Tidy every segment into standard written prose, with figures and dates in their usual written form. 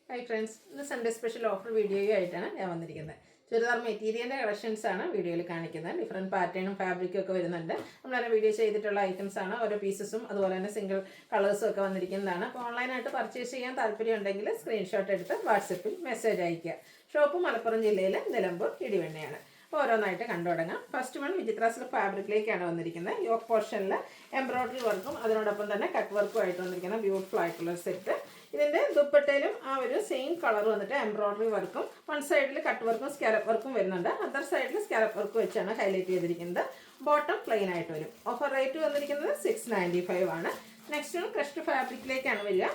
Hi friends, ഇന്ന് Sunday special offer വീഡിയോയുമായിട്ടാണ് ഞാൻ വന്നിരിക്കുന്നത്. ചുരിദാർ മെറ്റീരിയലിൻ്റെ കളക്ഷൻസാണ് വീഡിയോയിൽ കാണിക്കുന്നത്. ഡിഫറെൻറ്റ് പാറ്റേണും ഫാബ്രിക്കും ഒക്കെ വരുന്നുണ്ട്. നമ്മളതിനെ വീഡിയോ ചെയ്തിട്ടുള്ള ഐറ്റംസാണ്. ഓരോ പീസസും അതുപോലെ തന്നെ സിംഗിൾ കളേഴ്സും ഒക്കെ വന്നിരിക്കുന്നതാണ്. അപ്പോൾ ഓൺലൈനായിട്ട് പർച്ചേസ് ചെയ്യാൻ താല്പര്യം ഉണ്ടെങ്കിൽ സ്ക്രീൻഷോട്ട് എടുത്ത് വാട്സപ്പിൽ മെസ്സേജ് അയയ്ക്കുക. ഷോപ്പ് മലപ്പുറം ജില്ലയിലെ നിലമ്പൂർ ഇടിവണ്ണയാണ്. അപ്പോൾ ഓരോന്നായിട്ട് കണ്ടു തുടങ്ങാം. ഫസ്റ്റ് വൺ വിചിത്ര സിൽക്ക് ഫാബ്രിക്കിലേക്കാണ് വന്നിരിക്കുന്നത്. യോക്ക് പോർഷനിൽ എംബ്രോയ്ഡറി വർക്കും അതിനോടൊപ്പം തന്നെ കട്ട് വർക്കും ആയിട്ട് വന്നിരിക്കുന്ന ബ്യൂട്ടിഫുൾ ആയിട്ടുള്ള സെറ്റ്. ഇതിൻ്റെ ദുപ്പട്ടയിലും ആ ഒരു സെയിം കളർ വന്നിട്ട് എംബ്രോയ്ഡറി വർക്കും വൺ സൈഡിൽ കട്ട് വർക്കും സ്കാലപ്പ് വർക്കും വരുന്നുണ്ട്. അതർ സൈഡിൽ സ്കാലപ്പ് വർക്ക് വെച്ചാണ് ഹൈലൈറ്റ് ചെയ്തിരിക്കുന്നത്. ബോട്ടം പ്ലെയിൻ ആയിട്ട് വരും. ഓഫർ റേറ്റ് വന്നിരിക്കുന്നത് 695 ആണ്. നെക്സ്റ്റ് ക്രഷ്ഡ് ഫാബ്രിക്കിലേക്കാണ് വരിക.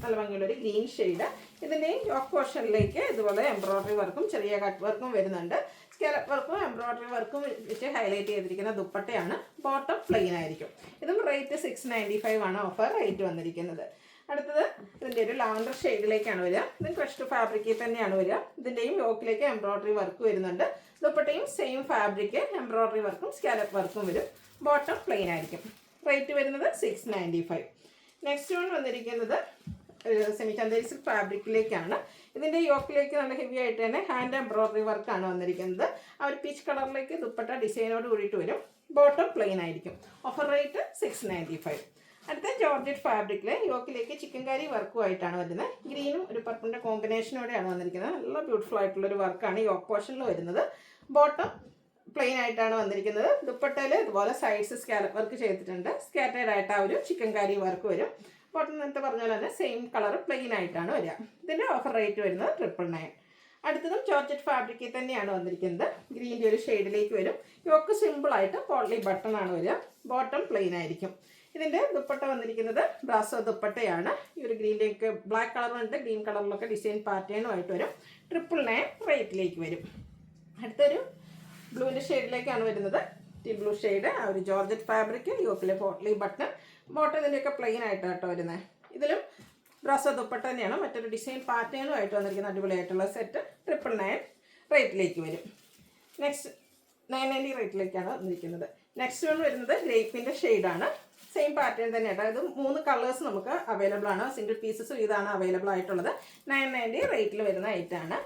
നല്ല ഭംഗിയുള്ളൊരു ഗ്രീൻ ഷെയ്ഡ്. ഇതിൻ്റെയും യോക്ക് പോർഷനിലേക്ക് ഇതുപോലെ എംബ്രോയ്ഡറി വർക്കും ചെറിയ കട്ട് വർക്കും വരുന്നുണ്ട്. സ്കാലപ്പ് വർക്കും എംബ്രോയ്ഡറി വർക്കും വെച്ച് ഹൈലൈറ്റ് ചെയ്തിരിക്കുന്ന ദുപ്പട്ടയാണ്. ബോട്ടം പ്ലെയിൻ ആയിരിക്കും. ഇതും റേറ്റ് 695 ആണ് ഓഫർ റേറ്റ് വന്നിരിക്കുന്നത്. അടുത്തത് ഇതിൻ്റെ ഒരു ലാവൻഡർ ഷെയ്ഡിലേക്കാണ് വരിക. ഇത് ക്രഷ്ഡ് ഫാബ്രിക്കിൽ തന്നെയാണ് വരിക. ഇതിൻ്റെയും യോക്കിലേക്ക് എംബ്രോയ്ഡറി വർക്ക് വരുന്നുണ്ട്. ദുപ്പട്ടയും സെയിം ഫാബ്രിക് എംബ്രോയ്ഡറി വർക്കും സ്കാലപ്പ് വർക്കും വരും. ബോട്ടം പ്ലെയിൻ ആയിരിക്കും. റേറ്റ് വരുന്നത് 695. നെക്സ്റ്റ് വൺ വന്നിരിക്കുന്നത് സെമി ചന്തേരി സിൽക്ക് ഫാബ്രിക്കിലേക്കാണ്. ഇതിൻ്റെ യോക്കിലേക്ക് നല്ല ഹെവി ആയിട്ട് തന്നെ ഹാൻഡ് എംബ്രോയ്ഡറി വർക്കാണ് വന്നിരിക്കുന്നത്. ആ ഒരു പീച്ച് കളറിലേക്ക് ദുപ്പട്ട ഡിസൈനോട് കൂടിയിട്ട് വരും. ബോട്ടം പ്ലെയിൻ ആയിരിക്കും. Offer rate 695. അടുത്ത ജോർജറ്റ് ഫാബ്രിക്കിൽ യോക്കിലേക്ക് ചിക്കൻ കാരി വർക്കുമായിട്ടാണ് വരുന്നത്. ഗ്രീനും ഒരു പർപ്പിളിൻ്റെ കോമ്പിനേഷനോടെയാണ് വന്നിരിക്കുന്നത്. നല്ല ബ്യൂട്ടിഫുൾ ആയിട്ടുള്ളൊരു വർക്കാണ് യോക്ക് പോർഷനിൽ വരുന്നത്. ബോട്ടം പ്ലെയിൻ ആയിട്ടാണ് വന്നിരിക്കുന്നത്. ദുപ്പട്ടയിൽ ഇതുപോലെ സൈഡ്സ് സ്കാലപ്പ് വർക്ക് ചെയ്തിട്ടുണ്ട്. സ്കാറ്റേഡ് ആയിട്ട് ആ ഒരു ചിക്കൻ കാരി വർക്ക് വരും. ബോട്ടം നേരത്തെ പറഞ്ഞ പോലെ തന്നെ സെയിം കളർ പ്ലെയിൻ ആയിട്ടാണ് വരിക. ഇതിൻ്റെ ഓഫർ റേറ്റ് വരുന്നത് 999. അടുത്തതും ജോർജറ്റ് ഫാബ്രിക്കിൽ തന്നെയാണ് വന്നിരിക്കുന്നത്. ഗ്രീൻ്റെ ഒരു ഷെയ്ഡിലേക്ക് വരും. യോക്ക് സിമ്പിളായിട്ട് പോട്ട്ലി ബട്ടൺ ആണ് വരിക. ബോട്ടം പ്ലെയിൻ ആയിരിക്കും. ഇതിൻ്റെ ദുപ്പട്ട വന്നിരിക്കുന്നത് ബ്രാസോ ദുപ്പട്ടയാണ്. ഈ ഒരു ഗ്രീനിലേക്ക് ബ്ലാക്ക് കളറുണ്ട്, ഗ്രീൻ കളറിലൊക്കെ ഡിസൈൻ പാറ്റേണുമായിട്ട് വരും. 999 റേറ്റിലേക്ക് വരും. അടുത്തൊരു ബ്ലൂവിൻ്റെ ഷെയ്ഡിലേക്കാണ് വരുന്നത്. Tea blue shade. ആ ഒരു ജോർജറ്റ് ഫാബ്രിക്, യോക്കിലെ പോട്ട്ലി ബട്ടൺ. ബോട്ടം ഇതിൻ്റെയൊക്കെ പ്ലെയിൻ ആയിട്ടാട്ടോ വരുന്നത്. ഇതിലും ബ്രാസോ ദുപ്പട്ട തന്നെയാണ്. മറ്റൊരു ഡിസൈൻ പാറ്റേണുമായിട്ട് വന്നിരിക്കുന്ന അടിപൊളിയായിട്ടുള്ള സെറ്റ് 999 റേറ്റിലേക്ക് വരും. നെക്സ്റ്റ് 990 റേറ്റിലേക്കാണ് വന്നിരിക്കുന്നത്. നെക്സ്റ്റ് വൺ വരുന്നത് ഗ്രേപ്പിൻ്റെ ഷെയ്ഡാണ്. സെയിം പാറ്റേൺ തന്നെയാണ്. അതായത് 3 കളേഴ്സ് നമുക്ക് അവൈലബിൾ ആണ്. സിംഗിൾ പീസസും ഇതാണ് അവൈലബിൾ ആയിട്ടുള്ളത്. 990 റേറ്റിൽ വരുന്ന ഐറ്റാണ്.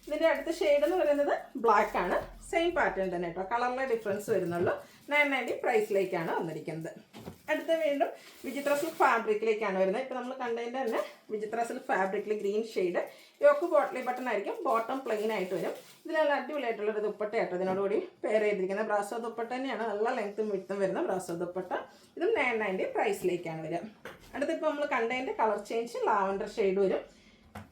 ഇതിൻ്റെ അടുത്ത ഷെയ്ഡ് എന്ന് പറയുന്നത് ബ്ലാക്ക് ആണ്. സെയിം പാറ്റേൺ തന്നെ കേട്ടോ, കളറിലെ ഡിഫറൻസ് വരുന്നുള്ളൂ. 990 പ്രൈസിലേക്കാണ് വന്നിരിക്കുന്നത്. അടുത്ത വീണ്ടും വിചിത്ര സിൽക്ക് ഫാബ്രിക്കിലേക്കാണ് വരുന്നത്. ഇപ്പോൾ നമ്മൾ കണ്ടതിൻ്റെ തന്നെ വിചിത്ര സിൽക്ക് ഫാബ്രിക്കിൽ green shade. Yoke potli button ആയിരിക്കും. ബോട്ടം പ്ലെയിൻ ആയിട്ട് വരും. ഇത് നല്ല അടിപൊളിയായിട്ടുള്ളൊരു ദുപ്പട്ടയാട്ടോ ഇതിനോടുകൂടി പെയർ ചെയ്തിരിക്കുന്നത്. ബ്രാസോ ദുപ്പട്ട തന്നെയാണ്. നല്ല ലെങ്ത്തും വിഡ്ത്തും വരുന്ന ബ്രാസോ ദുപ്പട്ട. ഇതും 990 പ്രൈസിലേക്കാണ് വരിക. അടുത്തിപ്പോൾ നമ്മൾ കണ്ടതിൻ്റെ കളർ ചേഞ്ച് ലാവൻഡർ ഷെയ്ഡ് വരും.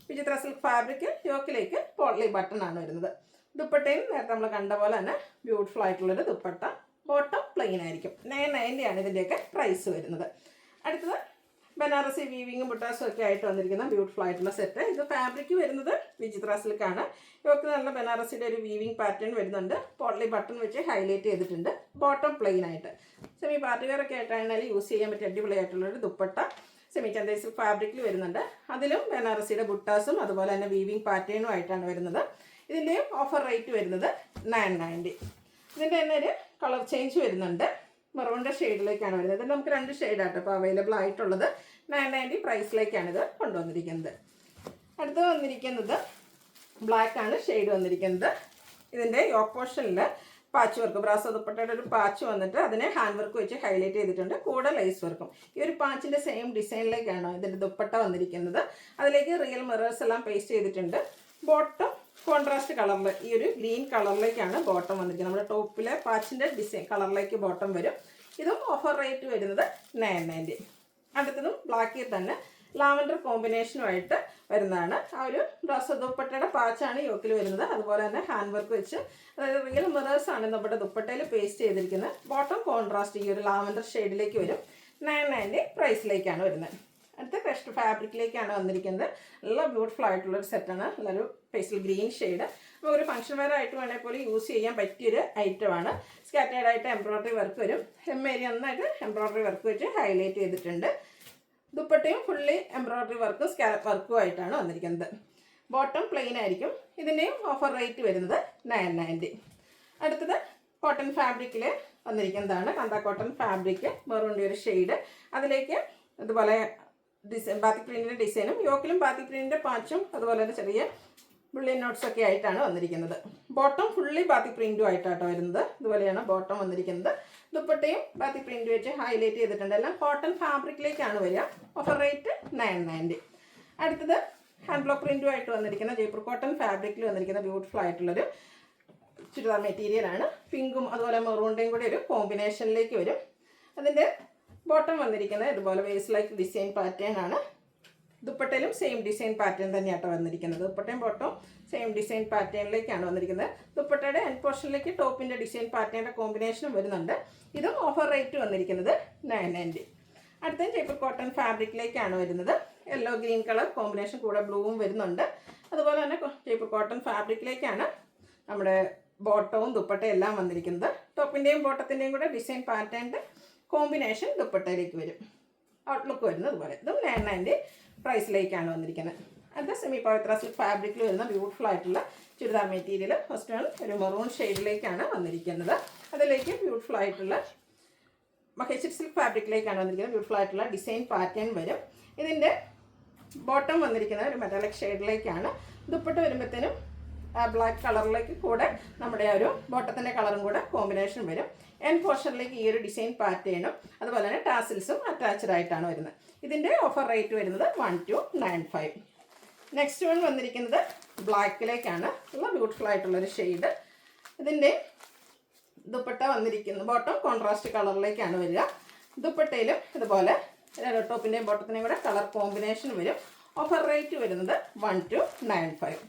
വിചിത്ര സിൽക്ക് ഫാബ്രിക്, യോക്കിലേക്ക് പോട്ട്ലി ബട്ടൺ ആണ് വരുന്നത്. ദുപ്പട്ടയും നേരത്തെ നമ്മൾ കണ്ട പോലെ തന്നെ ബ്യൂട്ടിഫുൾ ആയിട്ടുള്ളൊരു ദുപ്പട്ട. ബോട്ടം പ്ലെയിൻ ആയിരിക്കും. 990 ആണ് ഇതിൻ്റെയൊക്കെ പ്രൈസ് വരുന്നത്. അടുത്തത് ബനാറസി വീവിങ്ങും ബുട്ടാസും ഒക്കെ ആയിട്ട് വന്നിരിക്കുന്ന ബ്യൂട്ടിഫുൾ ആയിട്ടുള്ള സെറ്റ്. ഇത് ഫാബ്രിക് വരുന്നത് വിചിത്ര സിൽക്കാണ്. യോക്ക് നല്ല ബനാറസിയുടെ ഒരു വീവിങ് പാറ്റേൺ വരുന്നുണ്ട്. പോട്ട്ലി ബട്ടൺ വെച്ച് ഹൈലൈറ്റ് ചെയ്തിട്ടുണ്ട്. ബോട്ടം പ്ലെയിൻ ആയിട്ട് സെമി പാർട്ടിവെയറൊക്കെ ആയിട്ടാണെങ്കിൽ യൂസ് ചെയ്യാൻ പറ്റിയ അടിപൊളിയായിട്ടുള്ളൊരു ദുപ്പട്ട സെമി ചന്തേരി സിൽക്ക് ഫാബ്രിക്കിൽ വരുന്നുണ്ട്. അതിലും ബനാറസിയുടെ ബുട്ടാസും അതുപോലെ തന്നെ വീവിങ് പാറ്റേണും ആയിട്ടാണ് വരുന്നത്. ഇതിൻ്റെയും ഓഫർ റേറ്റ് വരുന്നത് 990. ഇതിൻ്റെ തന്നെ ഒരു കളർ ചേഞ്ച് വരുന്നുണ്ട്. മെറൂണിൻ്റെ ഷെയ്ഡിലേക്കാണ് വരുന്നത്. ഇതിൽ നമുക്ക് 2 ഷെയ്ഡാട്ടോ ഇപ്പോൾ അവൈലബിൾ ആയിട്ടുള്ളത്. 990 പ്രൈസിലേക്കാണിത് കൊണ്ടുവന്നിരിക്കുന്നത്. അടുത്ത് വന്നിരിക്കുന്നത് ബ്ലാക്ക് ആണ് ഷെയ്ഡ് വന്നിരിക്കുന്നത്. ഇതിൻ്റെ യോക്ക് പോർഷനിൽ പാച്ച് വർക്ക്, ബ്രാസോ ദുപ്പട്ടയുടെ ഒരു പാച്ച് വന്നിട്ട് അതിനെ ഹാൻഡ് വർക്ക് വെച്ച് ഹൈലൈറ്റ് ചെയ്തിട്ടുണ്ട്. കൂടെ ലേസ് വർക്കും. ഈ ഒരു പാച്ചിൻ്റെ സെയിം ഡിസൈനിലേക്കാണ് ഇതിൻ്റെ ദുപ്പട്ട വന്നിരിക്കുന്നത്. അതിലേക്ക് റിയൽ മിറേഴ്സ് എല്ലാം പേസ്റ്റ് ചെയ്തിട്ടുണ്ട്. ബോട്ടം കോൺട്രാസ്റ്റ് കളറിൽ ഈ ഒരു ഗ്രീൻ കളറിലേക്കാണ് ബോട്ടം വന്നിരിക്കുന്നത്. നമ്മുടെ ടോപ്പിലെ പാച്ചിൻ്റെ ഡിസൈൻ കളറിലേക്ക് ബോട്ടം വരും. ഇതും ഓഫർ റേറ്റ് വരുന്നത് 990. അടുത്തതും ബ്ലാക്കിൽ തന്നെ ലാവൻഡർ കോമ്പിനേഷനുമായിട്ട് വരുന്നതാണ്. ആ ഒരു ബ്രാസോ ദുപ്പട്ടയുടെ പാച്ചാണ് യോക്കിൽ വരുന്നത്. അതുപോലെ തന്നെ ഹാൻഡ് വർക്ക് വെച്ച്, അതായത് റിയൽ മിറേഴ്സാണ് നമ്മുടെ ദുപ്പട്ടയിൽ പേസ്റ്റ് ചെയ്തിരിക്കുന്നത്. ബോട്ടം കോൺട്രാസ്റ്റ് ഈ ഒരു ലാവൻഡർ ഷെയ്ഡിലേക്ക് വരും. 990 പ്രൈസിലേക്കാണ് വരുന്നത്. അടുത്ത ക്രഷ്ഡ് ഫാബ്രിക്കിലേക്കാണ് വന്നിരിക്കുന്നത്. നല്ല ബ്യൂട്ടിഫുൾ ആയിട്ടുള്ളൊരു സെറ്റാണ്. നല്ലൊരു പേസ്റ്റൽ ഗ്രീൻ ഷെയ്ഡ്. അപ്പോൾ ഒരു ഫംഗ്ഷൻ വെയർ ആയിട്ട് വേണമെങ്കിൽ പോലും യൂസ് ചെയ്യാൻ പറ്റിയൊരു ഐറ്റമാണ്. സ്കാറ്റേഡ് ആയിട്ട് എംബ്രോയ്ഡറി വർക്ക് വരും. ഹെം ഏരിയ നന്നായിട്ട് എംബ്രോയ്ഡറി വർക്ക് വെച്ച് ഹൈലൈറ്റ് ചെയ്തിട്ടുണ്ട്. ദുപ്പട്ടയും ഫുള്ളി എംബ്രോയ്ഡറി വർക്കും സ്കാലപ്പ് വർക്കും ആയിട്ടാണ് വന്നിരിക്കുന്നത്. ബോട്ടം പ്ലെയിൻ ആയിരിക്കും. ഇതിൻ്റെയും ഓഫർ റേറ്റ് വരുന്നത് 990. അടുത്തത് കോട്ടൺ ഫാബ്രിക്കിൽ വന്നിരിക്കുന്നതാണ്. കന്ത കോട്ടൺ ഫാബ്രിക്, മെറൂണിൻ്റെ ഒരു ഷെയ്ഡ്. അതിലേക്ക് ഇതുപോലെ ബാത്തിക് പ്രിൻറ്റിൻ്റെ ഡിസൈനും യോക്കിലും ബാത്തിക് പ്രിൻറ്റിൻ്റെ പാച്ചും അതുപോലെ തന്നെ ചെറിയ ബുള്ളിയൻ നോട്ട്സ് ഒക്കെ ആയിട്ടാണ് വന്നിരിക്കുന്നത്. ബോട്ടം ഫുള്ളി ബാത്തിക് പ്രിൻറ്റും ആയിട്ടാട്ടോ വരുന്നത്. ഇതുപോലെയാണ് ബോട്ടം വന്നിരിക്കുന്നത്. ദുപ്പട്ടയും ബാത്തിക് പ്രിൻറ്റ് വെച്ച് ഹൈലൈറ്റ് ചെയ്തിട്ടുണ്ട്. എല്ലാം കോട്ടൺ ഫാബ്രിക്കിലേക്കാണ് വരിക. Offer rate 990. അടുത്തത് ഹാൻഡ് ബ്ലോക്ക് പ്രിൻറ്റുമായിട്ട് വന്നിരിക്കുന്ന ജയ്പൂർ കോട്ടൺ ഫാബ്രിക്കിൽ വന്നിരിക്കുന്ന ബ്യൂട്ടിഫുൾ ആയിട്ടുള്ളൊരു ചുരിദാർ മെറ്റീരിയലാണ്. പിങ്കും അതുപോലെ മെറൂണിൻ്റെയും കൂടി ഒരു കോമ്പിനേഷനിലേക്ക് വരും. അതിൻ്റെ ബോട്ടം വന്നിരിക്കുന്നത് ഇതുപോലെ വേസ്റ്റ് ലൈക്ക് ഡിസൈൻ പാറ്റേൺ ആണ്. ദുപ്പട്ടയിലും സെയിം ഡിസൈൻ പാറ്റേൺ തന്നെയാട്ടോ വന്നിരിക്കുന്നത്. ദുപ്പട്ടയും ബോട്ടവും സെയിം ഡിസൈൻ പാറ്റേണിലേക്കാണ് വന്നിരിക്കുന്നത്. ദുപ്പട്ടയുടെ എൻഡ് പോർഷനിലേക്ക് ടോപ്പിൻ്റെ ഡിസൈൻ പാറ്റേണിൻ്റെ കോമ്പിനേഷനും വരുന്നുണ്ട്. ഇതും ഓഫർ റേറ്റ് വന്നിരിക്കുന്നത് 990. അടുത്ത ജയ്പൂർ കോട്ടൺ ഫാബ്രിക്കിലേക്കാണ് വരുന്നത്. യെല്ലോ ഗ്രീൻ കളർ കോമ്പിനേഷൻ കൂടെ ബ്ലൂവും വരുന്നുണ്ട്. അതുപോലെ തന്നെ ജയ്പൂർ കോട്ടൺ ഫാബ്രിക്കിലേക്കാണ് നമ്മുടെ ബോട്ടവും ദുപ്പട്ടയും എല്ലാം വന്നിരിക്കുന്നത്. ടോപ്പിൻ്റെയും ബോട്ടത്തിൻ്റെയും കൂടെ ഡിസൈൻ പാറ്റേണിൻ്റെ കോമ്പിനേഷൻ ദുപ്പട്ടയിലേക്ക് വരും. ഔട്ട്ലുക്ക് വരുന്നത് അതുപോലെ. ഇതും 990 പ്രൈസിലേക്കാണ് വന്നിരിക്കുന്നത്. അടുത്ത സെമി പവിത്ര സിൽക്ക് ഫാബ്രിക്കിൽ വരുന്ന ബ്യൂട്ടിഫുൾ ആയിട്ടുള്ള ചുരിദാർ മെറ്റീരിയൽ. ഫസ്റ്റ് വൺ ഒരു മെറൂൺ ഷെയ്ഡിലേക്കാണ് വന്നിരിക്കുന്നത്. അതിലേക്ക് ബ്യൂട്ടിഫുൾ ആയിട്ടുള്ള മഹേശ്വരി സിൽക്ക് ഫാബ്രിക്കിലേക്കാണ് വന്നിരിക്കുന്നത്. ബ്യൂട്ടിഫുൾ ആയിട്ടുള്ള ഡിസൈൻ പാറ്റേൺ വരും. ഇതിൻ്റെ ബോട്ടം വന്നിരിക്കുന്നത് ഒരു മെറ്റാലിക് ഷെയ്ഡിലേക്കാണ്. ദുപ്പട്ട വരുമ്പോഴത്തേനും ബ്ലാക്ക് കളറിലേക്ക് കൂടെ നമ്മുടെ ഒരു ബോട്ടത്തിൻ്റെ കളറും കൂടെ കോമ്പിനേഷൻ വരും. എൻഡ് പോർഷനിലേക്ക് ഈ ഒരു ഡിസൈൻ പാറ്റേണും അതുപോലെ തന്നെ ടാസിൽസും അറ്റാച്ച്ഡ് ആയിട്ടാണ് വരുന്നത്. ഇതിൻ്റെ ഓഫർ റേറ്റ് വരുന്നത് 1295. നെക്സ്റ്റ് വൺ വന്നിരിക്കുന്നത് ബ്ലാക്കിലേക്കാണ് ഉള്ള ബ്യൂട്ടിഫുൾ ആയിട്ടുള്ളൊരു ഷെയ്ഡ്. ഇതിൻ്റെ ദുപ്പട്ട വന്നിരിക്കുന്നത് ബോട്ടം കോൺട്രാസ്റ്റ് കളറിലേക്കാണ് വരിക. ദുപ്പട്ടയിലും ഇതുപോലെ ടോപ്പിൻ്റെയും ബോട്ടത്തിൻ്റെയും കൂടെ കളർ കോമ്പിനേഷൻ വരും. ഓഫർ റേറ്റ് വരുന്നത് 1295.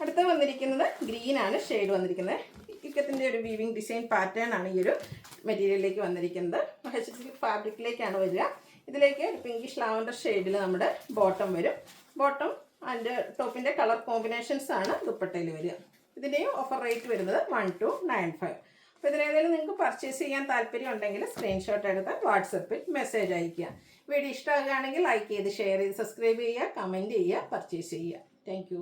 അടുത്ത വന്നിരിക്കുന്നത് ഗ്രീനാണ് ഷെയ്ഡ് വന്നിരിക്കുന്നത്. ഇക്കത്തിൻ്റെ ഒരു വീവിങ് ഡിസൈൻ പാറ്റേൺ ആണ് ഈ ഒരു മെറ്റീരിയലിലേക്ക് വന്നിരിക്കുന്നത്. മഹേശ്വരി സിൽക്ക് ഫാബ്രിക്കിലേക്കാണ് വരിക. ഇതിലേക്ക് ഒരു പിങ്കിഷ് ലാവൻഡർ ഷെയ്ഡിൽ നമ്മുടെ ബോട്ടം വരും. ബോട്ടം ആൻഡ് ടോപ്പിൻ്റെ കളർ കോമ്പിനേഷൻസ് ആണ് ദുപ്പട്ടയിൽ വരിക. ഇതിൻ്റെയും ഓഫർ റേറ്റ് വരുന്നത് 1295. അപ്പോൾ ഇതിലേതെങ്കിലും നിങ്ങൾക്ക് പർച്ചേസ് ചെയ്യാൻ താല്പര്യം ഉണ്ടെങ്കിൽ സ്ക്രീൻഷോട്ട് എടുത്ത് വാട്സപ്പിൽ മെസ്സേജ് അയയ്ക്കുക. വീഡിയോ ഇഷ്ടമാകുകയാണെങ്കിൽ ലൈക്ക് ചെയ്ത് ഷെയർ ചെയ്ത് സബ്സ്ക്രൈബ് ചെയ്യുക, കമൻറ്റ് ചെയ്യുക, പർച്ചേസ് ചെയ്യുക. താങ്ക്